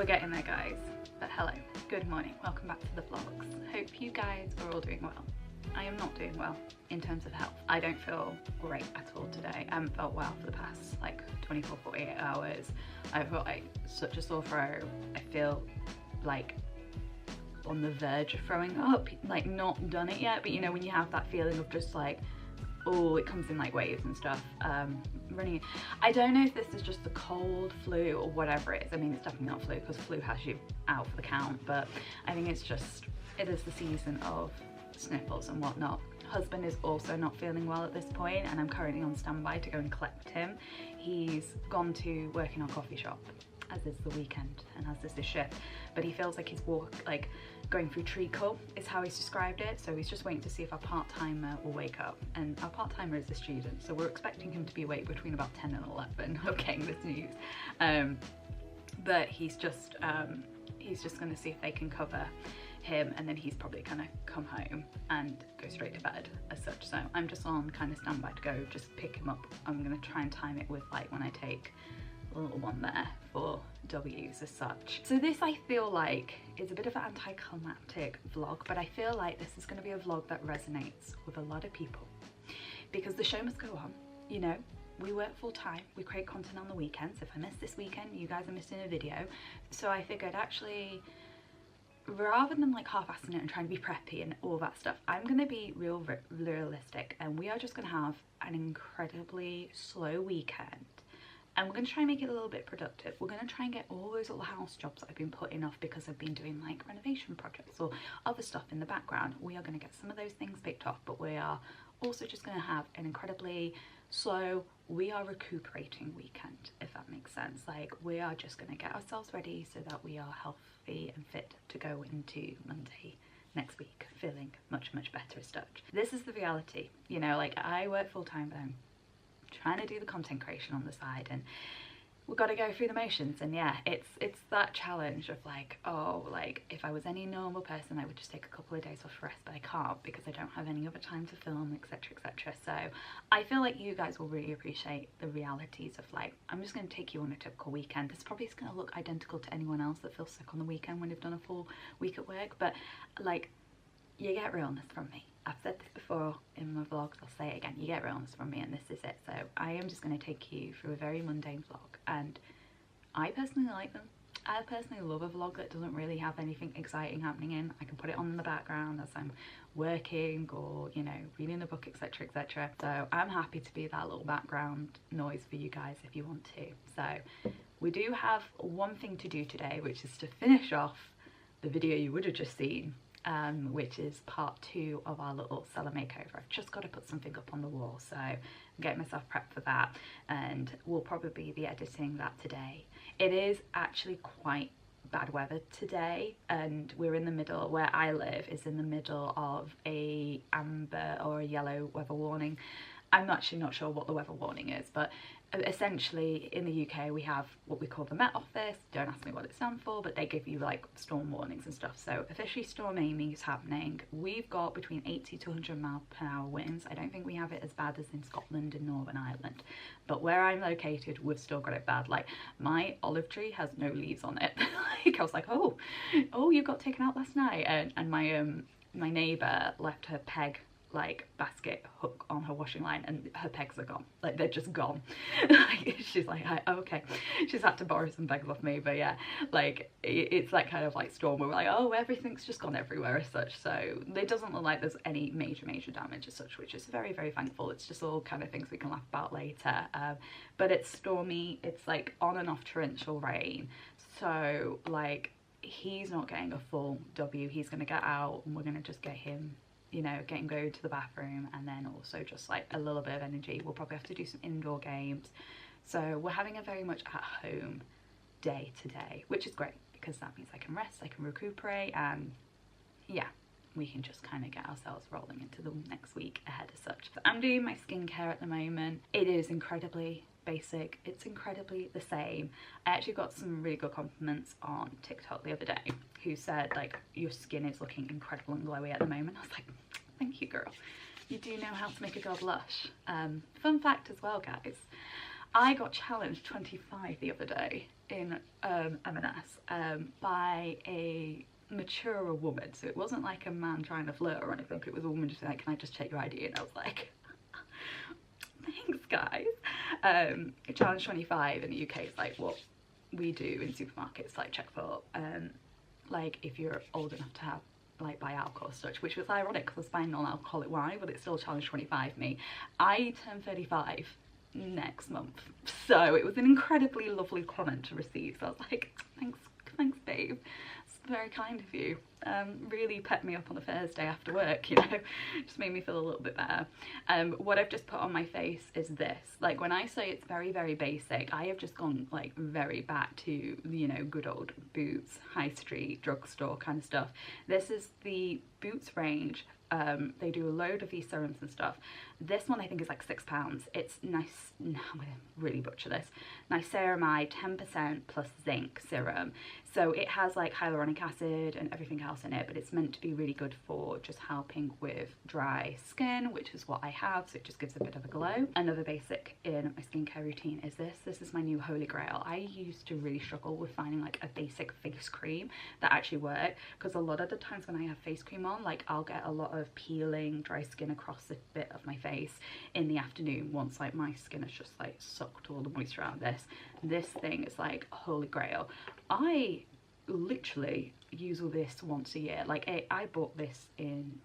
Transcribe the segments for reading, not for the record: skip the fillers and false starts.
We're getting there, guys. But hello, good morning, welcome back to the vlogs. Hope you guys are all doing well. I am not doing well in terms of health. I don't feel great at all today. I haven't felt well for the past like 24, 48 hours. I've got like such a sore throat. I feel like on the verge of throwing up, like not done it yet, but you know when you have that feeling of just like, oh, it comes in like waves and stuff. Running, I don't know if this is just the cold, flu, or whatever it is. I mean, it's definitely not flu because flu has you out for the count, but I think it's just, it is the season of sniffles and whatnot. Husband is also not feeling well at this point, and I'm currently on standby to go and collect him. He's gone to work in our coffee shop, as is the weekend and as is the shift, but he feels like he's going through treacle is how he's described it. So he's just waiting to see if our part-timer will wake up, and our part-timer is a student, so we're expecting him to be awake between about 10 and 11 of getting this news. But he's just going to see if they can cover him, and then he's probably gonna come home and go straight to bed as such. So I'm just on kind of standby to go just pick him up. I'm gonna try and time it with like when I take the little one there for W's as such. So this, I feel like, is a bit of an anticlimactic vlog, but I feel like this is going to be a vlog that resonates with a lot of people because the show must go on. You know, we work full time, we create content on the weekends. If I miss this weekend, you guys are missing a video. So I figured actually, rather than like half-assing it and trying to be preppy and all that stuff, I'm going to be realistic, and we are just going to have an incredibly slow weekend. And we're going to try and make it a little bit productive. We're going to try and get all those little house jobs that I've been putting off because I've been doing like renovation projects or other stuff in the background. We are going to get some of those things picked off, but we are also just going to have an incredibly slow, we are recuperating weekend, if that makes sense. Like, we are just going to get ourselves ready so that we are healthy and fit to go into Monday next week feeling much, much better as such. This is the reality, you know, like I work full time, but I'm trying to do the content creation on the side, and we've got to go through the motions. And yeah, it's that challenge of like, oh, like if I was any normal person I would just take a couple of days off for rest, but I can't because I don't have any other time to film, etc, etc. So I feel like you guys will really appreciate the realities of like, I'm just going to take you on a typical weekend. This probably is going to look identical to anyone else that feels sick on the weekend when they've done a full week at work, but like, you get realness from me. I've said this before in my vlogs, I'll say it again, you get realness from me, and this is it. So I am just going to take you through a very mundane vlog, and I personally like them. I personally love a vlog that doesn't really have anything exciting happening in. I can put it on in the background as I'm working or, you know, reading a book, etc, etc. So I'm happy to be that little background noise for you guys if you want to. So we do have one thing to do today, which is to finish off the video you would have just seen, which is part 2 of our little cellar makeover. I've just got to put something up on the wall, so I'm getting myself prepped for that, and we'll probably be editing that today. It is actually quite bad weather today, and we're in the middle, where I live is in the middle of a amber or a yellow weather warning. I'm actually not sure what the weather warning is, but essentially in the UK we have what we call the Met Office. Don't ask me what it stands for, but they give you like storm warnings and stuff. So officially Storm Amy is happening. We've got between 80 to 100-mile-per-hour winds. I don't think we have it as bad as in Scotland and Northern Ireland, but where I'm located we've still got it bad. Like, my olive tree has no leaves on it. Like, I was like, oh, you got taken out last night, and my neighbour left her peg like basket hook on her washing line, and her pegs are gone. Like, they're just gone. Like, she's like, okay, she's had to borrow some pegs off me. But yeah, like it's like kind of like storm where we're like, oh, everything's just gone everywhere as such. So it doesn't look like there's any major damage as such, which is very, very thankful. It's just all kind of things we can laugh about later. But it's stormy, it's like on and off torrential rain, so like he's not getting a full W. He's gonna get out, and we're gonna just get him, you know, get him go to the bathroom, and then also just like a little bit of energy. We'll probably have to do some indoor games. So we're having a very much at home day today, which is great because that means I can rest, I can recuperate, and yeah, we can just kind of get ourselves rolling into the next week ahead as such. So I'm doing my skincare at the moment. It is incredibly basic, it's incredibly the same. I actually got some really good compliments on TikTok the other day who said like, your skin is looking incredible and glowy at the moment. I was like, thank you, girl, you do know how to make a girl blush. Fun fact as well, guys, I got challenged 25 the other day in M&S by a maturer woman. So it wasn't like a man trying to flirt or anything. It was a woman just like, can I just check your ID? And I was like, thanks guys. Challenge 25 in the UK is like what we do in supermarkets, like check for like if you're old enough to have like buy alcohol or such, which was ironic because I was buying non-alcoholic wine, but it's still challenge 25 me. I turn 35 next month, so it was an incredibly lovely comment to receive. So I was like, thanks babe, it's very kind of you. Really pepped me up on a Thursday after work, you know, just made me feel a little bit better. What I've just put on my face is this. Like when I say it's very, very basic, I have just gone like very back to, you know, good old Boots, high street, drugstore kind of stuff. This is the Boots range. They do a load of these serums and stuff. This one I think is like £6. It's nice, I'm gonna really butcher this, niacinamide 10% plus zinc serum. So it has like hyaluronic acid and everything else in it, but it's meant to be really good for just helping with dry skin, which is what I have, so it just gives a bit of a glow. Another basic in my skincare routine is this. This is my new holy grail. I used to really struggle with finding like a basic face cream that actually worked, because a lot of the times when I have face cream on, like I'll get a lot of peeling dry skin across the bit of my face in the afternoon once like my skin has just like sucked all the moisture out of this. This thing is like holy grail. I literally use all this once a year. Like I bought this in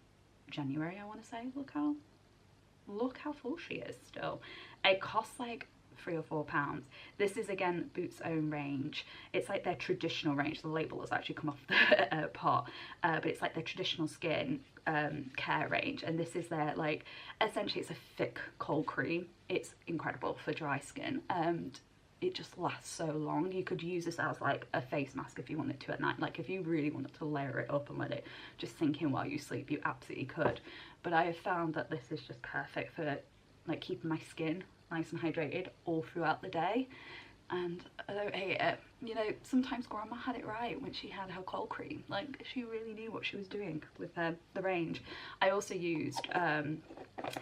January, I want to say. Look how full she is still. It costs like £3 or £4. This is again Boots' own range. It's like their traditional range. The label has actually come off the pot, but it's like their traditional skin care range, and this is their like, essentially it's a thick cold cream. It's incredible for dry skin, and it just lasts so long. You could use this as like a face mask if you wanted to at night. Like if you really wanted to layer it up and let it just sink in while you sleep, you absolutely could. But I have found that this is just perfect for like keeping my skin nice and hydrated all throughout the day, and I don't hate it. You know, sometimes grandma had it right when she had her cold cream. Like she really knew what she was doing with the range. I also used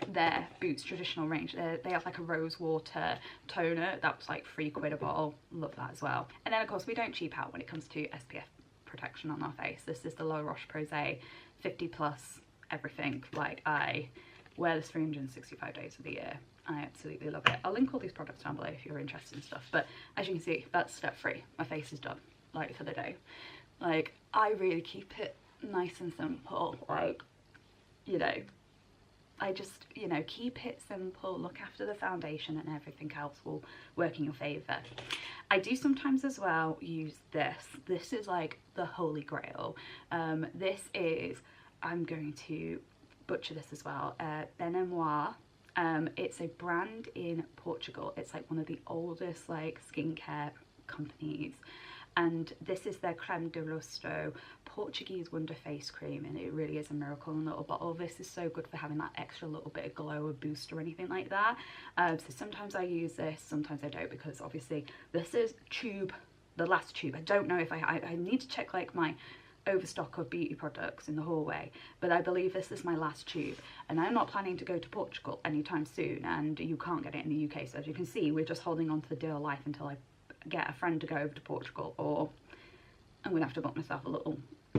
their Boots traditional range. They have like a rose water toner that was like £3 a bottle. Love that as well. And then of course we don't cheap out when it comes to SPF protection on our face. This is the La Roche-Posay 50 plus everything. Like I wear this 365 days of the year. I absolutely love it. I'll link all these products down below if you're interested in stuff. But as you can see, that's step 3. My face is done, like for the day. Like I really keep it nice and simple. Like, you know, I just, you know, keep it simple, look after the foundation, and everything else will work in your favour. I do sometimes as well use this. This is like the holy grail. This is, I'm going to butcher this as well, Ellenor. It's a brand in Portugal. It's like one of the oldest like skincare companies, and this is their creme de rostro Portuguese wonder face cream, and it really is a miracle in a little bottle. This is so good for having that extra little bit of glow or boost or anything like that. So sometimes I use this, sometimes I don't, because obviously this is the last tube. I don't know if I need to check like my overstock of beauty products in the hallway, but I believe this is my last tube, and I'm not planning to go to Portugal anytime soon, and you can't get it in the UK. So as you can see, we're just holding on to the dear life until I get a friend to go over to Portugal, or I'm gonna have to book myself a little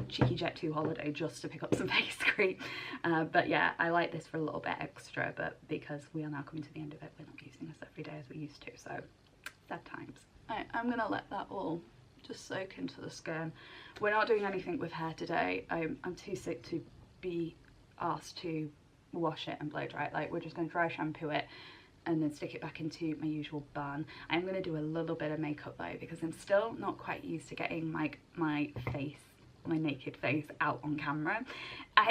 cheeky Jet2 holiday just to pick up some face cream. But yeah, I like this for a little bit extra, but because we are now coming to the end of it, we're not using this every day as we used to, so sad times. I'm gonna let that all just soak into the skin. We're not doing anything with hair today. I'm too sick to be asked to wash it and blow dry it. Like we're just going to dry shampoo it and then stick it back into my usual bun. I'm going to do a little bit of makeup though, because I'm still not quite used to getting my naked face out on camera.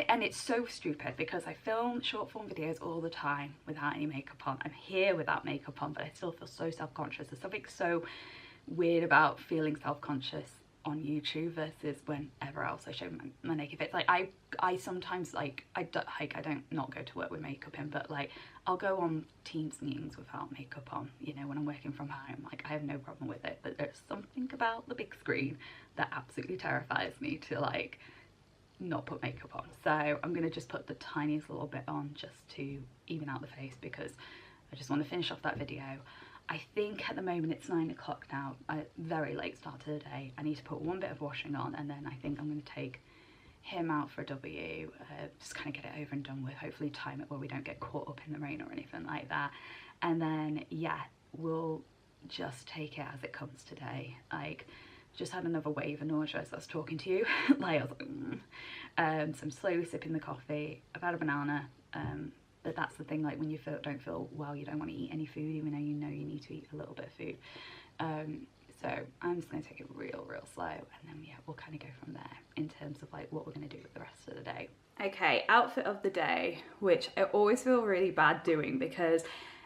And it's so stupid because I film short form videos all the time without any makeup on. I'm here without makeup on, but I still feel so self-conscious. There's something so weird about feeling self-conscious on YouTube versus whenever else I show my naked face. Like I sometimes like I don't not go to work with makeup in, but like I'll go on Teams meetings without makeup on, you know, when I'm working from home. Like I have no problem with it, but there's something about the big screen that absolutely terrifies me to like not put makeup on. So I'm gonna just put the tiniest little bit on just to even out the face, because I just want to finish off that video. I think at the moment it's 9 o'clock now, a very late start to the day. I need to put one bit of washing on, and then I think I'm going to take him out for a W, just kind of get it over and done with, hopefully time it where we don't get caught up in the rain or anything like that. And then yeah, we'll just take it as it comes today. Like, just had another wave of nausea as I was talking to you. Like, I was like, so I'm slowly sipping the coffee. I've had a banana, but that's the thing, like when you don't feel well, you don't want to eat any food, even though you know you need to eat a little bit of food. So I'm just going to take it real slow, and then yeah, we'll kind of go from there in terms of like what we're going to do with the rest of the day. Okay, outfit of the day, which I always feel really bad doing, because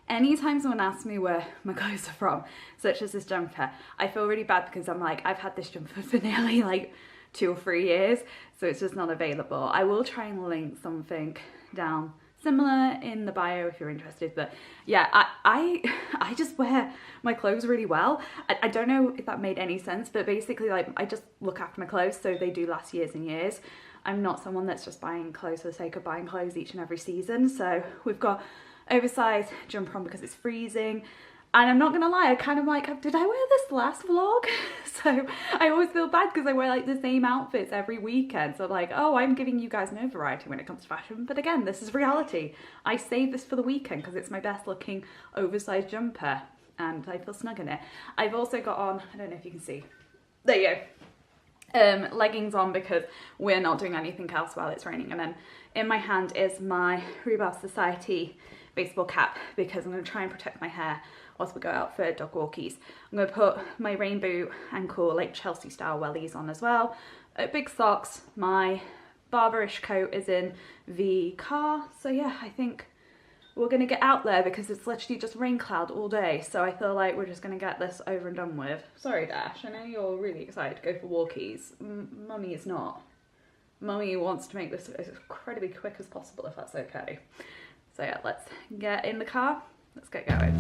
anytime someone asks me where my clothes are from, such as this jumper, I feel really bad because I'm like, I've had this jumper for nearly like 2 or 3 years, so it's just not available. I will try and link something down similar in the bio if you're interested, but yeah, I just wear my clothes really well. I don't know if that made any sense, but basically like I just look after my clothes so they do last years and years. I'm not someone that's just buying clothes for the sake of buying clothes each and every season. So we've got oversized jumper on because it's freezing, and I'm not gonna lie, I kind of like, did I wear this last vlog? So I always feel bad because I wear like the same outfits every weekend, so like, oh, I'm giving you guys no variety when it comes to fashion. But again, this is reality. I save this for the weekend because it's my best looking oversized jumper and I feel snug in it. I've also got on, I don't know if you can see, there you go, leggings on because we're not doing anything else while it's raining. And then in my hand is my Rhubarb Society baseball cap because I'm going to try and protect my hair whilst we go out for dog walkies. I'm going to put my rain boot ankle like Chelsea style wellies on as well. Big socks. My Barberish coat is in the car. So yeah, I think we're going to get out there because it's literally just rain cloud all day. So I feel like we're just going to get this over and done with. Sorry Dash, I know you're really excited to go for walkies. Mummy is not. Mummy wants to make this as incredibly quick as possible if that's okay. So yeah, let's get in the car. Let's get going.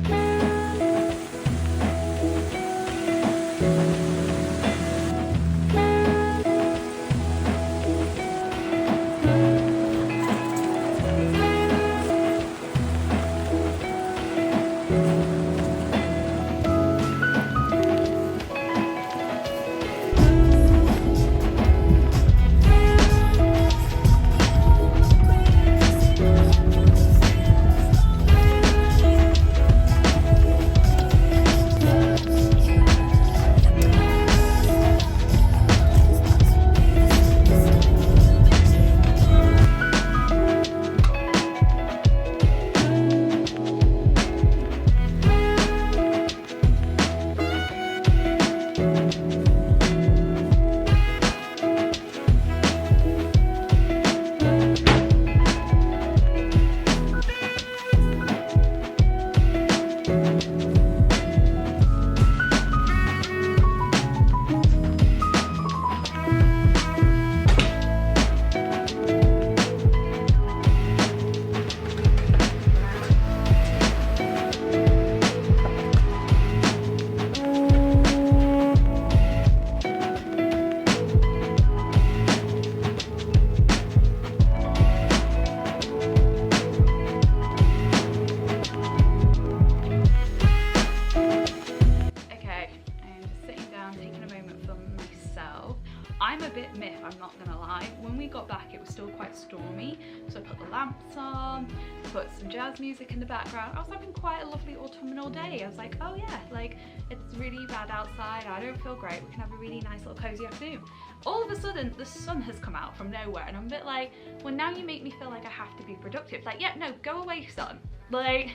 I'm a bit miffed, I'm not gonna lie. When we got back it was still quite stormy, so I put the lamps on, put some jazz music in the background. I was having quite a lovely autumnal day. I was like, oh yeah, like it's really bad outside, I don't feel great, we can have a really nice little cozy afternoon. All of a sudden the sun has come out from nowhere and I'm a bit like, well now you make me feel like I have to be productive. Like, yeah, no, go away sun. Like,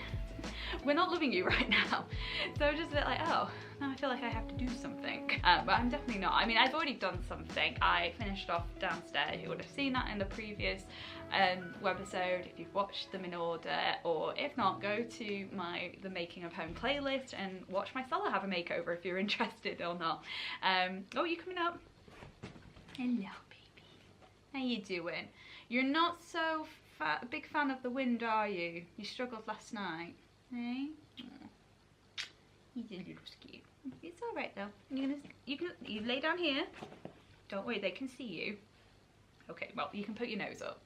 we're not loving you right now. So I'm just a bit like, oh, now I feel like I have to do something. But I'm definitely not. I mean, I've already done something. I finished off downstairs. You would have seen that in the previous webisode if you've watched them in order, or if not, go to the Making of Home playlist and watch my cellar have a makeover if you're interested or not. Oh, you coming up? Hello, baby. How you doing? You're not so a big fan of the wind, are you? You struggled last night, eh? Oh. He's a little skew. It's all right though. You lay down here. Don't worry, they can see you. Okay, well you can put your nose up.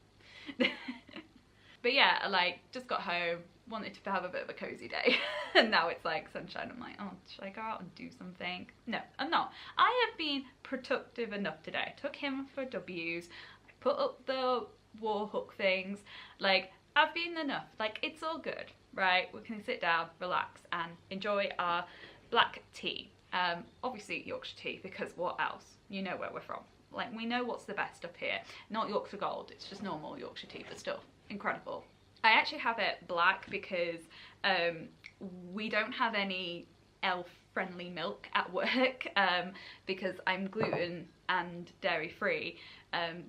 But yeah, I just got home. wanted to have a bit of a cozy day. And now it's like sunshine. I'm like, oh, should I go out and do something? No, I'm not. I have been productive enough today. I took him for W's. I put up the wall hook things. Like, I've been enough. Like, it's all good, right? We can sit down, relax, and enjoy our black tea. Obviously Yorkshire tea, because what else? You know where we're from. Like, we know what's the best up here. Not Yorkshire Gold, it's just normal Yorkshire tea, but still incredible. I actually have it black because we don't have any elf-friendly milk at work because I'm gluten and dairy free.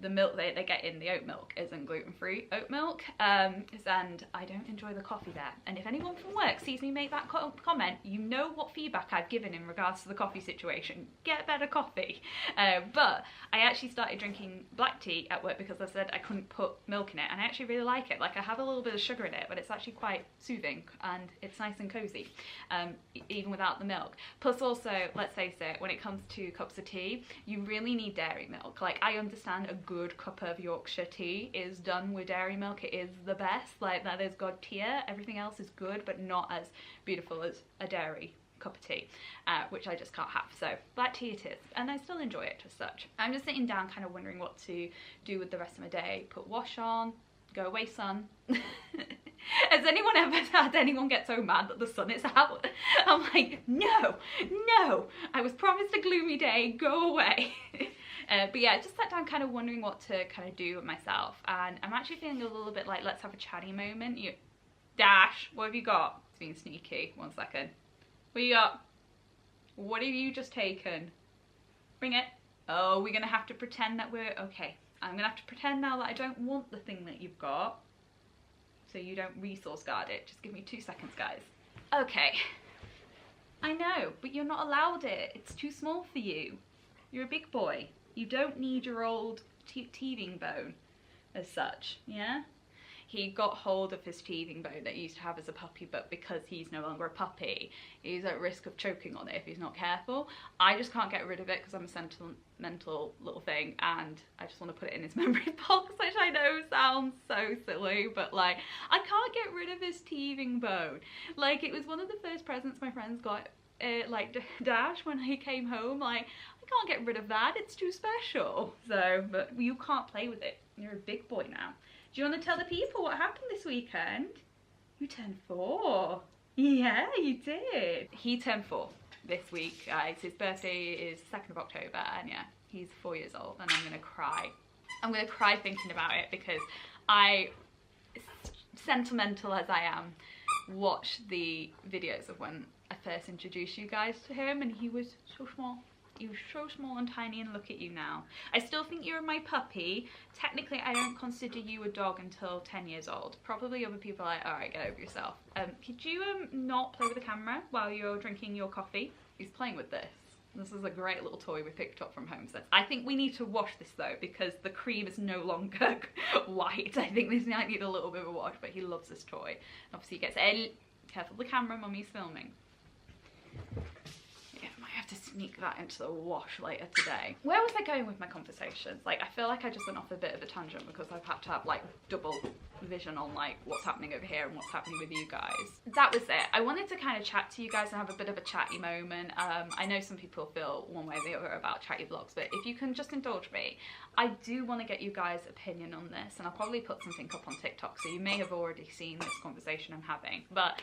The milk they get in the oat milk isn't gluten-free oat milk, and I don't enjoy the coffee there. And if anyone from work sees me make that comment, you know what feedback I've given in regards to the coffee situation. Get better coffee. But I actually started drinking black tea at work because I said I couldn't put milk in it, and I actually really like it. Like, I have a little bit of sugar in it, but it's actually quite soothing and it's nice and cozy, even without the milk. Plus also, let's face it, when it comes to cups of tea, you really need dairy milk. Like, I understand a good cup of Yorkshire tea is done with dairy milk. It is the best. Like, that is god tier. Everything else is good, but not as beautiful as a dairy cup of tea, which I just can't have. So black tea it is, and I still enjoy it as such. I'm just sitting down kind of wondering what to do with the rest of my day. Put wash on, go away sun. Has anyone ever had anyone get so mad that the sun is out? I'm like, no, I was promised a gloomy day, go away. But yeah, I just sat down kind of wondering what to kind of do with myself, and I'm actually feeling a little bit like, let's have a chatty moment. Dash, what have you got? It's being sneaky. 1 second. What you got? What have you just taken? Bring it. Oh, we're gonna have to pretend that we're okay. I'm gonna have to pretend now that I don't want the thing that you've got, so you don't resource guard it. Just give me 2 seconds, guys. Okay. I know, but you're not allowed it. It's too small for you. You're a big boy. You don't need your old teething bone as such, yeah? He got hold of his teething bone that he used to have as a puppy, but because he's no longer a puppy, he's at risk of choking on it if he's not careful. I just can't get rid of it because I'm a sentimental little thing, and I just want to put it in his memory box, which I know sounds so silly, but like, I can't get rid of his teething bone. Like, it was one of the first presents my friends got, like Dash, when he came home. Like, I can't get rid of that, it's too special. So, but you can't play with it. You're a big boy now. Do you want to tell the people what happened this weekend? You turned 4. Yeah, you did. He turned 4 this week, guys. His birthday is 2nd of October, and yeah, he's 4 years old, and I'm gonna cry. I'm gonna cry thinking about it because I, sentimental as I am, watched the videos of when I first introduced you guys to him, and he was so small. You were so small and tiny, and look at you now. I still think you're my puppy. Technically, I don't consider you a dog until 10 years old. Probably other people are like, all right, get over yourself. Could you not play with the camera while you're drinking your coffee? He's playing with this. This is a great little toy we picked up from HomeSense. I think we need to wash this though, because the cream is no longer white. I think this might need a little bit of a wash, but he loves this toy. Obviously he gets careful of the camera, mummy's filming. To sneak that into the wash later today. Where was I going with my conversations? Like, I feel like I just went off a bit of a tangent because I've had to have like double vision on like what's happening over here and what's happening with you guys. That was it. I wanted to kind of chat to you guys and have a bit of a chatty moment. I know some people feel one way or the other about chatty vlogs, but if you can just indulge me, I do want to get you guys' opinion on this, and I'll probably put something up on TikTok, so you may have already seen this conversation I'm having, but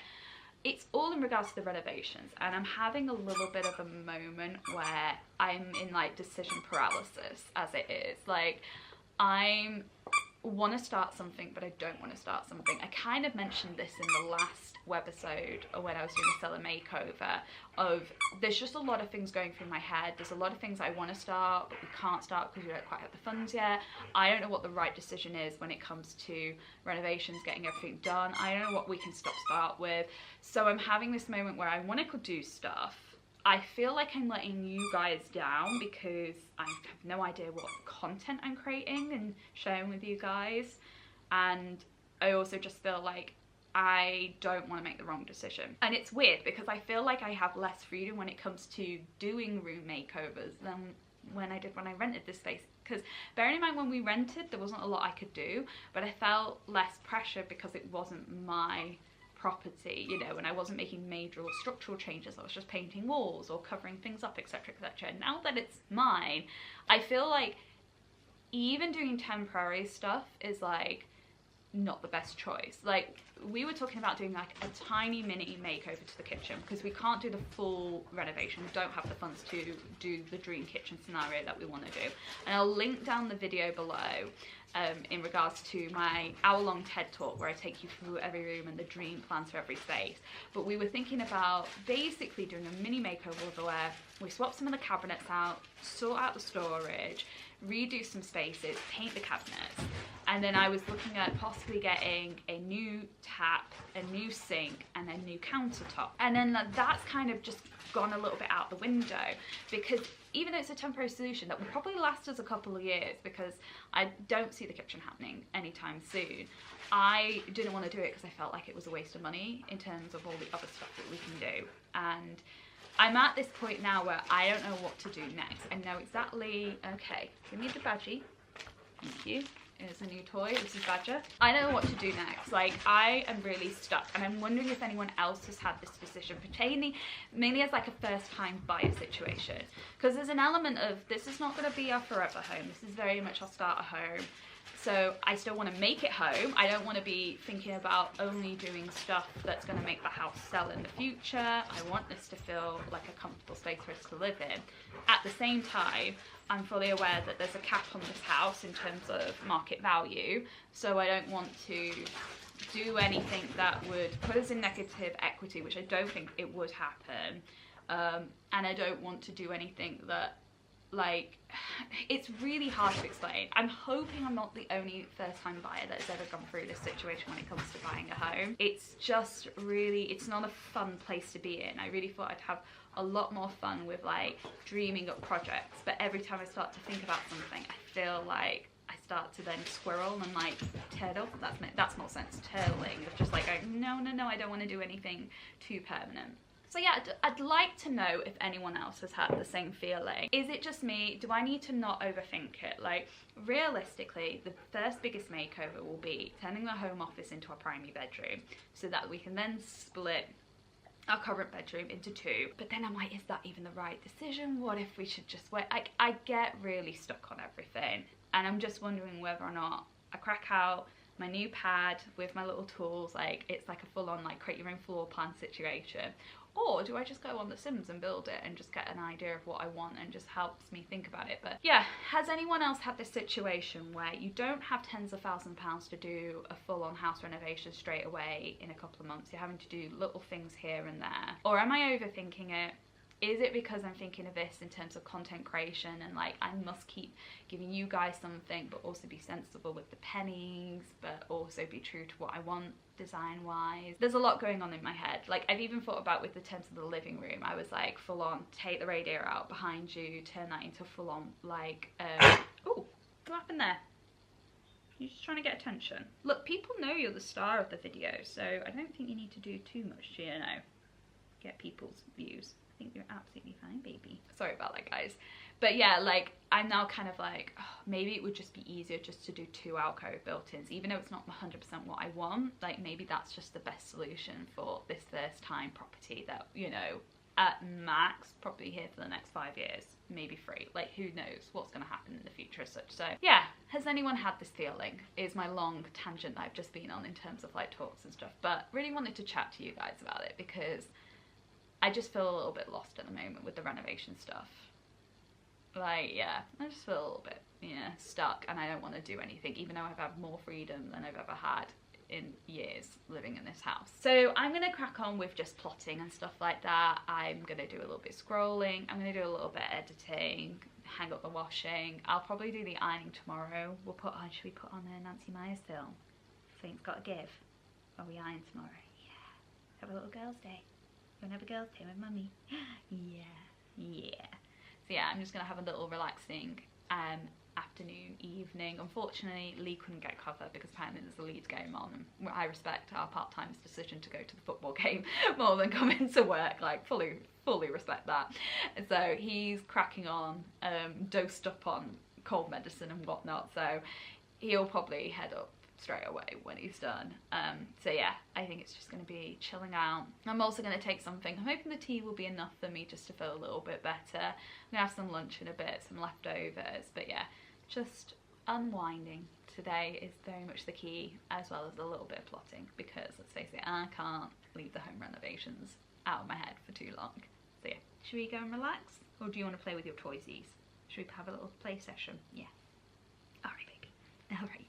it's all in regards to the renovations, and I'm having a little bit of a moment where I'm in like decision paralysis as it is. Like, I want to start something, but I don't want to start something. I kind of mentioned this in the last webisode when I was doing the seller makeover, of there's just a lot of things going through my head. There's a lot of things I want to start, but we can't start because we don't quite have the funds yet. I don't know what the right decision is when it comes to renovations, getting everything done. I don't know what we can start with. So I'm having this moment where I want to do stuff. I feel like I'm letting you guys down because I have no idea what content I'm creating and sharing with you guys. And I also just feel like I don't want to make the wrong decision. And it's weird because I feel like I have less freedom when it comes to doing room makeovers than when I did when I rented this space. Because bearing in mind, when we rented, there wasn't a lot I could do, but I felt less pressure because it wasn't my property, you know, and I wasn't making major or structural changes. I was just painting walls or covering things up, etc, etc. Now that it's mine, I feel like even doing temporary stuff is like not the best choice. Like, we were talking about doing like a tiny mini makeover to the kitchen because we can't do the full renovation. We don't have the funds to do the dream kitchen scenario that we want to do. And I'll link down the video below in regards to my hour-long TED talk where I take you through every room and the dream plans for every space. But we were thinking about basically doing a mini makeover where we swap some of the cabinets out, sort out the storage, redo some spaces, paint the cabinets, and then I was looking at possibly getting a new tap, a new sink, and a new countertop. And then that's kind of just gone a little bit out the window, because even though it's a temporary solution that will probably last us a couple of years, because I don't see the kitchen happening anytime soon, I didn't want to do it because I felt like it was a waste of money in terms of all the other stuff that we can do. And I'm at this point now where I don't know what to do next. I know exactly, okay, give me the badgie. Thank you. Here's a new toy. This is Badger. I don't know what to do next. Like, I am really stuck, and I'm wondering if anyone else has had this decision, pertaining mainly as like a first-time buyer situation. Because there's an element of, this is not going to be our forever home. This is very much our starter home. So I still want to make it home. I don't want to be thinking about only doing stuff that's going to make the house sell in the future. I want this to feel like a comfortable space for us to live in. At the same time, I'm fully aware that there's a cap on this house in terms of market value. So I don't want to do anything that would put us in negative equity, which I don't think it would happen. And I don't want to do anything that, like, it's really hard to explain. I'm hoping I'm not the only first-time buyer that's ever gone through this situation when it comes to buying a home. It's just really, it's not a fun place to be in. I really thought I'd have a lot more fun with like dreaming up projects, but every time I start to think about something, I feel like I start to then squirrel and like turtle. That's not sense, turtling, of just like going, no, I don't want to do anything too permanent. So yeah, I'd like to know if anyone else has had the same feeling. Is it just me? Do I need to not overthink it? Like, realistically, the first biggest makeover will be turning the home office into a primary bedroom so that we can then split our current bedroom into two. But then I'm like, is that even the right decision? What if we should just wait? I get really stuck on everything, and I'm just wondering whether or not I crack out my new pad with my little tools, like it's like a full-on like create your own floor plan situation, or do I just go on The Sims and build it and just get an idea of what I want and just helps me think about it. But yeah, has anyone else had this situation where you don't have tens of thousands of pounds to do a full-on house renovation straight away in a couple of months? You're having to do little things here and there. Or am I overthinking it? Is it because I'm thinking of this in terms of content creation and like I must keep giving you guys something, but also be sensible with the pennies, but also be true to what I want design wise? There's a lot going on in my head. Like, I've even thought about with the terms of the living room, I was like, full on take the radiator out behind you, turn that into full on like oh, what happened there? You're just trying to get attention. Look, people know you're the star of the video, so I don't think you need to do too much to, you know, get people's views. I think you're absolutely fine, baby. Sorry about that, guys. But yeah, like, I'm now kind of like, oh, maybe it would just be easier just to do 2 alcove built-ins, even though it's not 100% what I want. Like, maybe that's just the best solution for this first time property that, you know, at max, probably here for the next 5 years, maybe 3. Like, who knows what's going to happen in the future as such. So yeah, has anyone had this feeling? Is my long tangent that I've just been on in terms of like talks and stuff. But really wanted to chat to you guys about it because I just feel a little bit lost at the moment with the renovation stuff. Like, yeah, I just feel a little bit, yeah, stuck, and I don't want to do anything, even though I've had more freedom than I've ever had in years living in this house. So I'm gonna crack on with just plotting and stuff like that. I'm gonna do a little bit of scrolling, I'm gonna do a little bit of editing, hang up the washing. I'll probably do the ironing tomorrow. We'll put on, should we put on a Nancy Myers film? Something's gotta give. Or we iron tomorrow. Yeah. Have a little girls' day. You wanna have a girls' day with mummy? Yeah. So yeah, I'm just gonna have a little relaxing afternoon, evening. Unfortunately, Lee couldn't get cover because apparently there's a Leeds game on, and I respect our part-time's decision to go to the football game more than come into work. Like, fully respect that. And so he's cracking on, dosed up on cold medicine and whatnot. So he'll probably head up straight away when he's done. So yeah, I think it's just going to be chilling out. I'm also going to take something. I'm hoping the tea will be enough for me just to feel a little bit better. I'm going to have some lunch in a bit, some leftovers, but yeah, just unwinding today is very much the key, as well as a little bit of plotting, because let's face it, I can't leave the home renovations out of my head for too long. So yeah, should we go and relax, or do you want to play with your toysies? Should we have a little play session? Yeah. Alright baby, alright.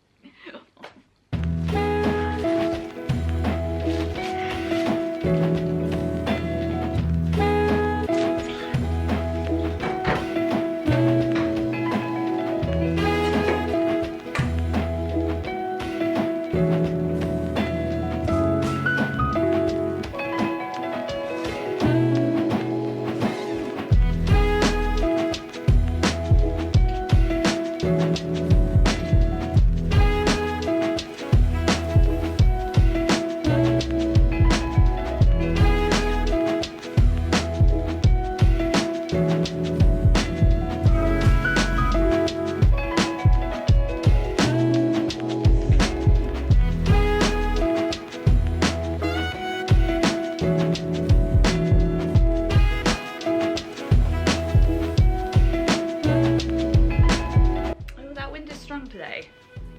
Today.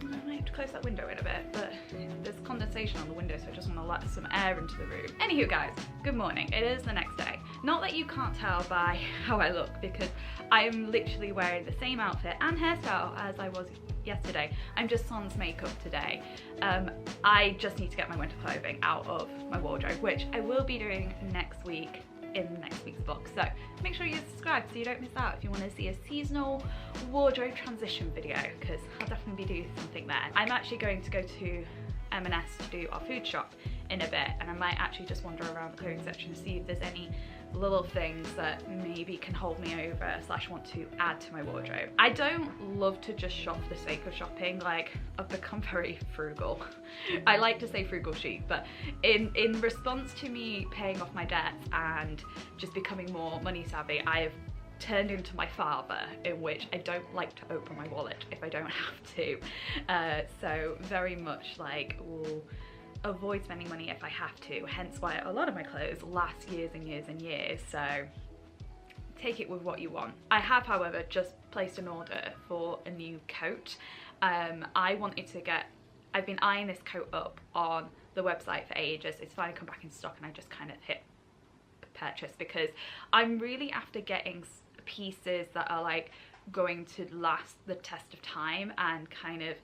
I might have to close that window in a bit, but there's condensation on the window, so I just want to let some air into the room. Anywho guys, good morning. It is the next day. Not that you can't tell by how I look, because I'm literally wearing the same outfit and hairstyle as I was yesterday. I'm just sans makeup today. I just need to get my winter clothing out of my wardrobe, which I will be doing next week in next week's vlog. So make sure you subscribe so you don't miss out if you want to see a seasonal wardrobe transition video, because I'll definitely be doing something there. I'm actually going to go to M&S to do our food shop in a bit, and I might actually just wander around the clothing section to see if there's any little things that maybe can hold me over / want to add to my wardrobe. I don't love to just shop for the sake of shopping. Like, I've become very frugal. I like to say frugal chic, but in response to me paying off my debts and just becoming more money savvy, I have turned into my father, in which I don't like to open my wallet if I don't have to. So very much like, will avoid spending money if I have to, hence why a lot of my clothes last years and years and years, so take it with what you want. I have, however, just placed an order for a new coat. I've been eyeing this coat up on the website for ages. It's finally come back in stock, and I just kind of hit purchase because I'm really after getting pieces that are like going to last the test of time and kind of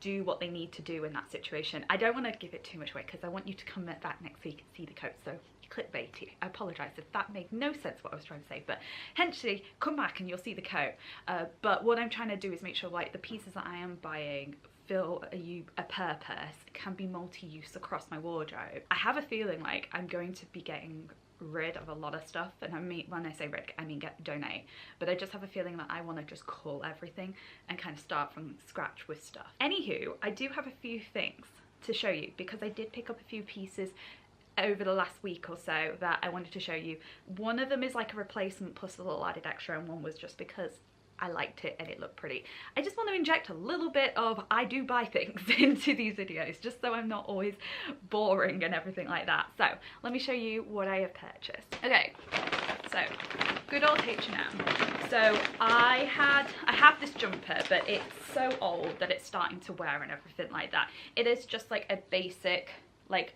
do what they need to do in that situation. I don't want to give it too much away because I want you to come back next week and see the coat, so clickbaity. I apologise if that made no sense what I was trying to say, but eventually come back and you'll see the coat. But what I'm trying to do is make sure like the pieces that I am buying fill a purpose, can be multi-use across my wardrobe. I have a feeling like I'm going to be getting rid of a lot of stuff, and I mean, when I say rid, I mean donate, but I just have a feeling that I want to just cull everything and kind of start from scratch with stuff. Anywho, I do have a few things to show you because I did pick up a few pieces over the last week or so that I wanted to show you. One of them is like a replacement plus a little added extra, and one was just because I liked it and it looked pretty. I just want to inject a little bit of I do buy things into these videos, just so I'm not always boring and everything like that. So let me show you what I have purchased. Okay, so good old H&M. So I have this jumper, but it's so old that it's starting to wear and everything like that. It is just like a basic like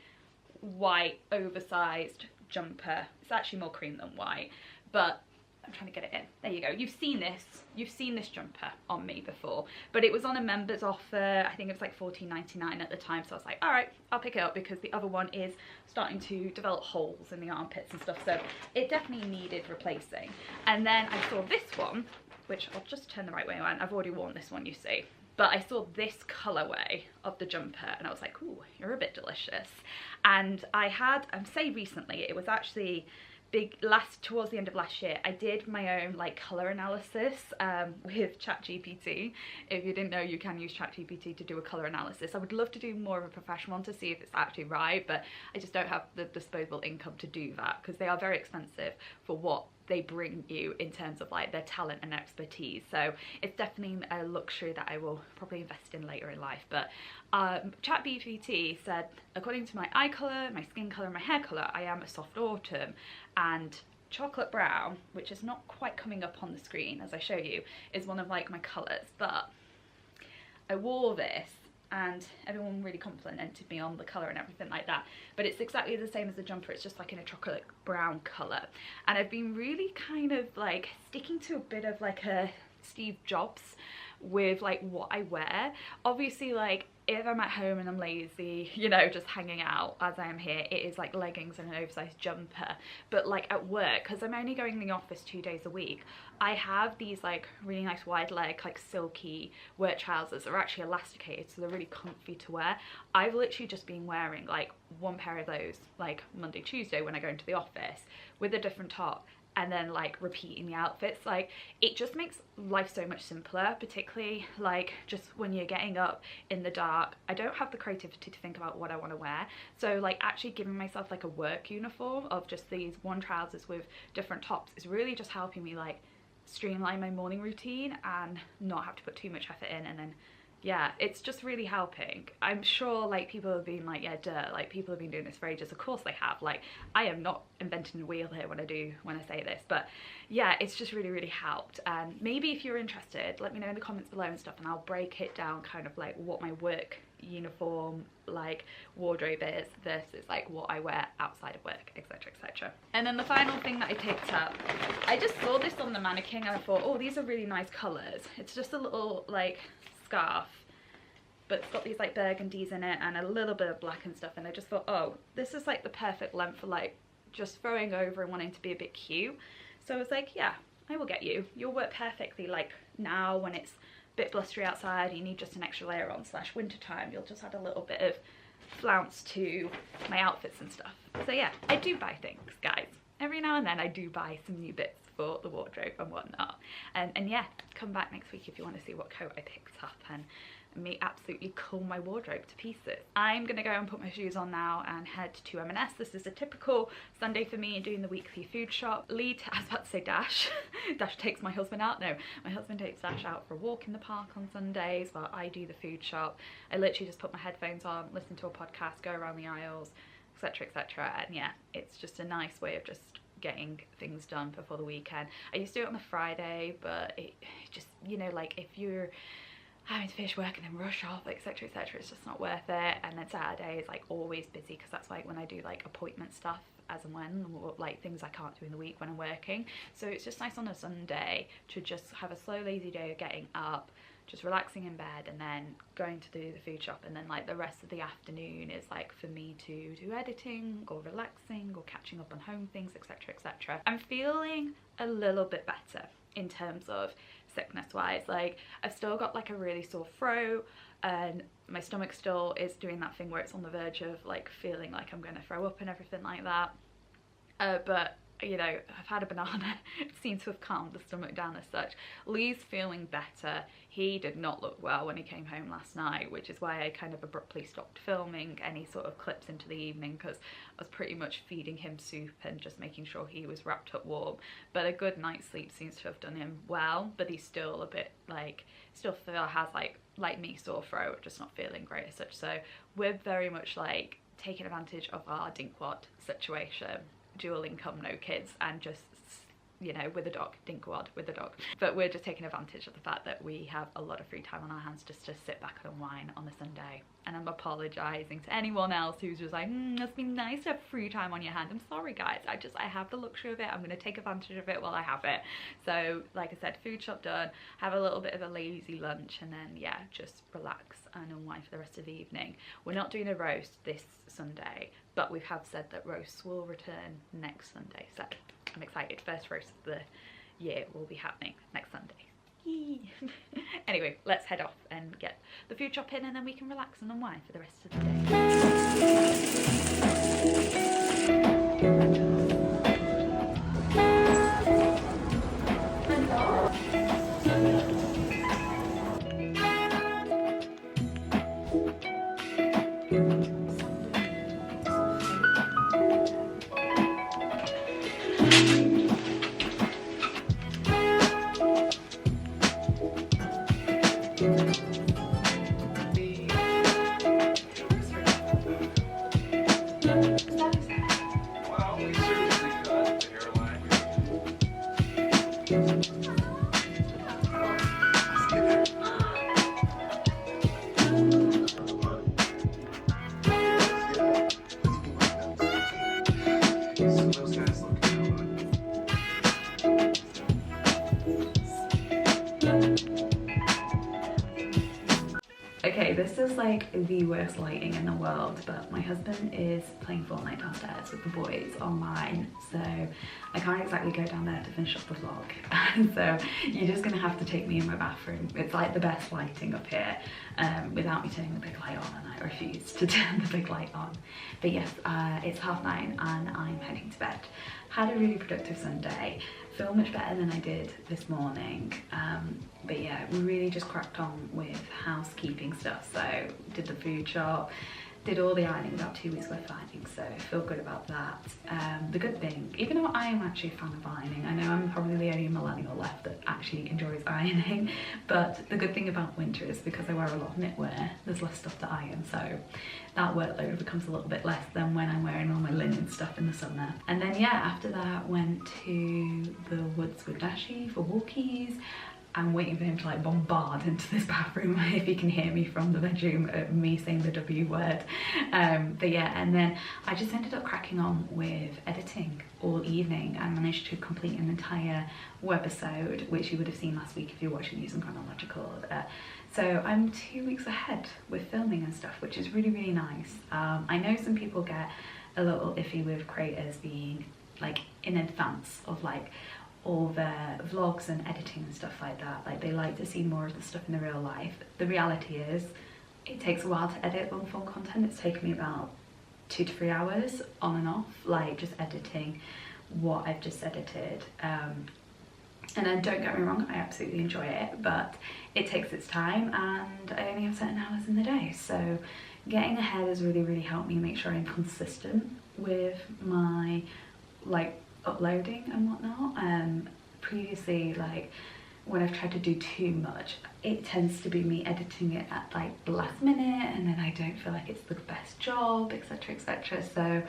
white oversized jumper. It's actually more cream than white, but I'm trying to get it in. There you go. You've seen this jumper on me before, but it was on a members offer. I think it was like $14.99 at the time, so I was like, all right, I'll pick it up because the other one is starting to develop holes in the armpits and stuff, so it definitely needed replacing. And then I saw this one, which I'll just turn the right way around. I've already worn this one, you see, but I saw this colorway of the jumper and I was like, ooh, you're a bit delicious. And I had, say recently, it was actually towards the end of last year, I did my own like color analysis with ChatGPT. If you didn't know, you can use ChatGPT to do a color analysis. I would love to do more of a professional one to see if it's actually right, but I just don't have the disposable income to do that because they are very expensive for what they bring you in terms of like their talent and expertise. So it's definitely a luxury that I will probably invest in later in life. But ChatGPT said, according to my eye colour, my skin colour, my hair colour, I am a soft autumn, and chocolate brown, which is not quite coming up on the screen as I show you, is one of like my colours. But I wore this and everyone really complimented me on the colour and everything like that, but it's exactly the same as the jumper. It's just like in a chocolate brown colour, and I've been really kind of like sticking to a bit of like a Steve Jobs with like what I wear. Obviously, like if I'm at home and I'm lazy, you know, just hanging out as I am here, it is like leggings and an oversized jumper. But like at work, because I'm only going in the office 2 days a week, I have these like really nice wide leg, like silky work trousers. They're actually elasticated, so they're really comfy to wear. I've literally just been wearing like one pair of those like Monday, Tuesday when I go into the office with a different top, and then like repeating the outfits. Like it just makes life so much simpler, particularly like just when you're getting up in the dark. I don't have the creativity to think about what I want to wear, so like actually giving myself like a work uniform of just these one trousers with different tops is really just helping me like streamline my morning routine and not have to put too much effort in. And then yeah, it's just really helping. I'm sure like people have been like, yeah, duh, like people have been doing this for ages. Of course they have. Like I am not inventing the wheel here when I say this, but yeah, it's just really helped. And maybe if you're interested, let me know in the comments below and stuff, and I'll break it down kind of like what my work uniform like wardrobe is versus like what I wear outside of work, etc, etc. And then the final thing that I picked up, I just saw this on the mannequin and I thought, oh, these are really nice colors. It's just a little like scarf, but it's got these like burgundies in it and a little bit of black and stuff, and I just thought, oh, this is like the perfect length for like just throwing over and wanting to be a bit cute. So I was like, yeah, I will get you. You'll work perfectly like now when it's a bit blustery outside, you need just an extra layer on / winter time, you'll just add a little bit of flounce to my outfits and stuff. So yeah, I do buy things, guys. Every now and then I do buy some new bits for the wardrobe and whatnot. And yeah, come back next week if you want to see what coat I picked up and me absolutely cull my wardrobe to pieces. I'm gonna go and put my shoes on now and head to M&S. This is a typical Sunday for me doing the weekly food shop. I was about to say Dash. Dash takes my husband out. No, my husband takes Dash out for a walk in the park on Sundays while I do the food shop. I literally just put my headphones on, listen to a podcast, go around the aisles, etc, etc. And yeah, it's just a nice way of just getting things done before the weekend. I used to do it on a Friday, but it just, you know, like if you're having to finish work and then rush off, etc, etc, it's just not worth it. And then Saturday is like always busy because that's like when I do like appointment stuff as and when, or like things I can't do in the week when I'm working. So it's just nice on a Sunday to just have a slow lazy day of getting up, just relaxing in bed, and then going to do the food shop, and then like the rest of the afternoon is like for me to do editing or relaxing or catching up on home things, etc, etc. I'm feeling a little bit better in terms of sickness wise. Like I've still got like a really sore throat, and my stomach still is doing that thing where it's on the verge of like feeling like I'm gonna throw up and everything like that, but you know, I've had a banana. It seems to have calmed the stomach down as such. Lee's feeling better. He did not look well when he came home last night, which is why I kind of abruptly stopped filming any sort of clips into the evening, because I was pretty much feeding him soup and just making sure he was wrapped up warm. But a good night's sleep seems to have done him well, but he's still a bit like, has like me, sore throat, just not feeling great as such. So we're very much like taking advantage of our dinkwad situation. Dual income, no kids, and just, you know, with a dog, dinkwad with a dog. But we're just taking advantage of the fact that we have a lot of free time on our hands just to sit back and unwind on a Sunday. And I'm apologising to anyone else who's just like, it's been nice to have free time on your hands. I'm sorry guys, I have the luxury of it. I'm going to take advantage of it while I have it. So like I said, food shop done, have a little bit of a lazy lunch, and then yeah, just relax and unwind for the rest of the evening. We're not doing a roast this Sunday, but we have said that roasts will return next Sunday, so I'm excited. First roast of the year will be happening next Sunday. Anyway, let's head off and get the food shop in, and then we can relax and unwind for the rest of the day. is like the worst lighting in the world, but my husband is playing Fortnite downstairs with the boys online, so I can't exactly go down there to finish off the vlog. So you're just gonna have to take me in my bathroom. It's like the best lighting up here, without me turning the big light on, and I refuse to turn the big light on. But yes, it's 9:30 and I'm heading to bed. Had a really productive Sunday. Feel much better than I did this morning, but yeah, we really just cracked on with housekeeping stuff. So did the food shop, did all the ironing, about 2 weeks worth of ironing, so I feel good about that. The good thing, even though I am actually a fan of ironing, I know I'm probably the only millennial left that actually enjoys ironing, but the good thing about winter is because I wear a lot of knitwear, there's less stuff to iron, so that workload becomes a little bit less than when I'm wearing all my linen stuff in the summer. And then yeah, after that went to the woods with Dashi for walkies. I'm waiting for him to like bombard into this bathroom if he can hear me from the bedroom, me saying the W word. But yeah, and then I just ended up cracking on with editing all evening. I managed to complete an entire webisode, which you would have seen last week if you're watching these in chronological order. So I'm 2 weeks ahead with filming and stuff, which is really, really nice. I know some people get a little iffy with creators being like in advance of like all their vlogs and editing and stuff like that. Like they like to see more of the stuff in the real life. The reality is it takes a while to edit long form content. It's taken me about 2 to 3 hours on and off, like just editing what I've just edited. And then don't get me wrong, I absolutely enjoy it, but it takes its time and I only have certain hours in the day. So getting ahead has really, really helped me make sure I'm consistent with my like uploading and whatnot. Previously, like when I've tried to do too much, it tends to be me editing it at like the last minute and then I don't feel like it's the best job, etc, etc. So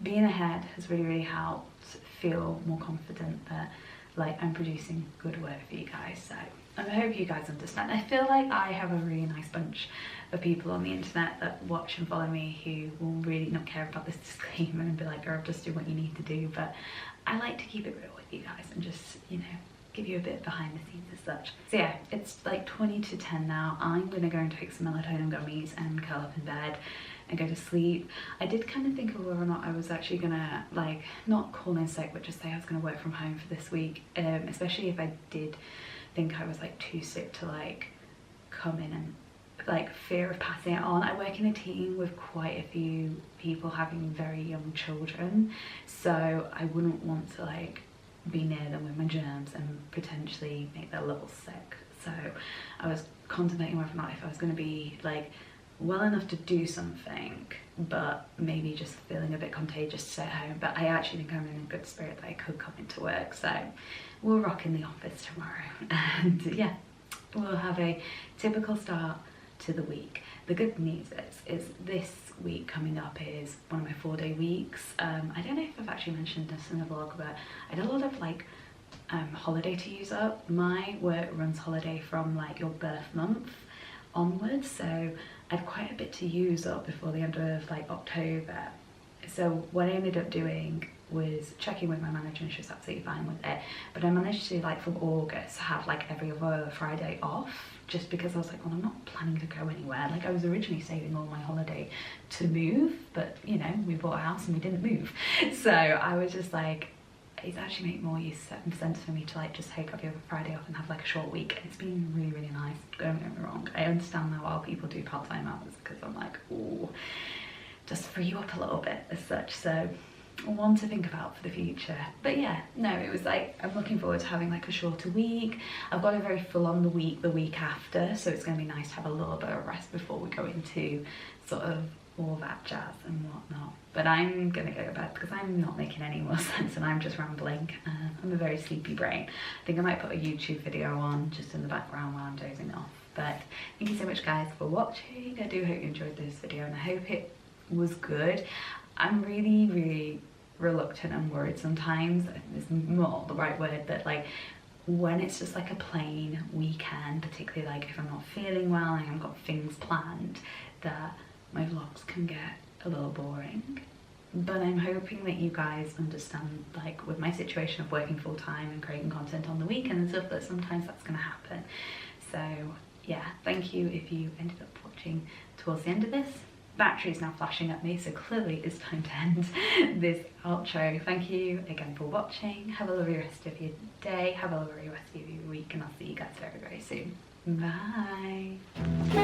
being ahead has really, really helped feel more confident that like I'm producing good work for you guys. So I hope you guys understand. I feel like I have a really nice bunch of people on the internet that watch and follow me who will really not care about this disclaimer and be like, girl, just do what you need to do. But I like to keep it real with you guys and just, you know, give you a bit behind the scenes as such. So yeah, it's like 20 to 10 now. I'm gonna go and take some melatonin gummies and curl up in bed and go to sleep. I did kind of think of whether or not I was actually gonna like not call in sick, but just say I was gonna work from home for this week, especially if I did think I was like too sick to like come in and like fear of passing it on. I work in a team with quite a few people having very young children, so I wouldn't want to like be near them with my germs and potentially make them a little sick. So I was contemplating whether or not if I was going to be like well enough to do something but maybe just feeling a bit contagious to stay at home. But I actually think I'm in a good spirit that I could come into work, so we'll rock in the office tomorrow and yeah, we'll have a typical start to the week. The good news is this week coming up is one of my 4-day weeks. I don't know if I've actually mentioned this in the vlog, but I did a lot of like holiday to use up. My work runs holiday from like your birth month onwards, so I had quite a bit to use up before the end of like October. So what I ended up doing was checking with my manager and she was absolutely fine with it, but I managed to like from August have like every other Friday off, just because I was like, well, I'm not planning to go anywhere. Like I was originally saving all my holiday to move, but you know, we bought a house and we didn't move. So I was just like, it's actually made more sense for me to like just take every other Friday off and have like a short week. And it's been really, really nice, don't get me wrong. I understand now why people do part-time hours, because I'm like, oh, just free you up a little bit as such. So one to think about for the future. But yeah, no, it was like I'm looking forward to having like a shorter week. I've got a very full-on the week after, so it's going to be nice to have a little bit of rest before we go into sort of all that jazz and whatnot. But I'm gonna go to bed because I'm not making any more sense and I'm just rambling. I'm a very sleepy brain. I think I might put a YouTube video on just in the background while I'm dozing off. But thank you so much guys for watching. I do hope you enjoyed this video and I hope it was good. I'm really, really reluctant and worried sometimes, it's not the right word, but like when it's just like a plain weekend, particularly like if I'm not feeling well and I haven't got things planned, that my vlogs can get a little boring. But I'm hoping that you guys understand, like with my situation of working full-time and creating content on the weekend and stuff, that sometimes that's gonna happen. So yeah, thank you if you ended up watching towards the end of this. Battery's now flashing at me, so clearly it's time to end this outro. Thank you again for watching. Have a lovely rest of your day, have a lovely rest of your week, and I'll see you guys very, very soon. Bye.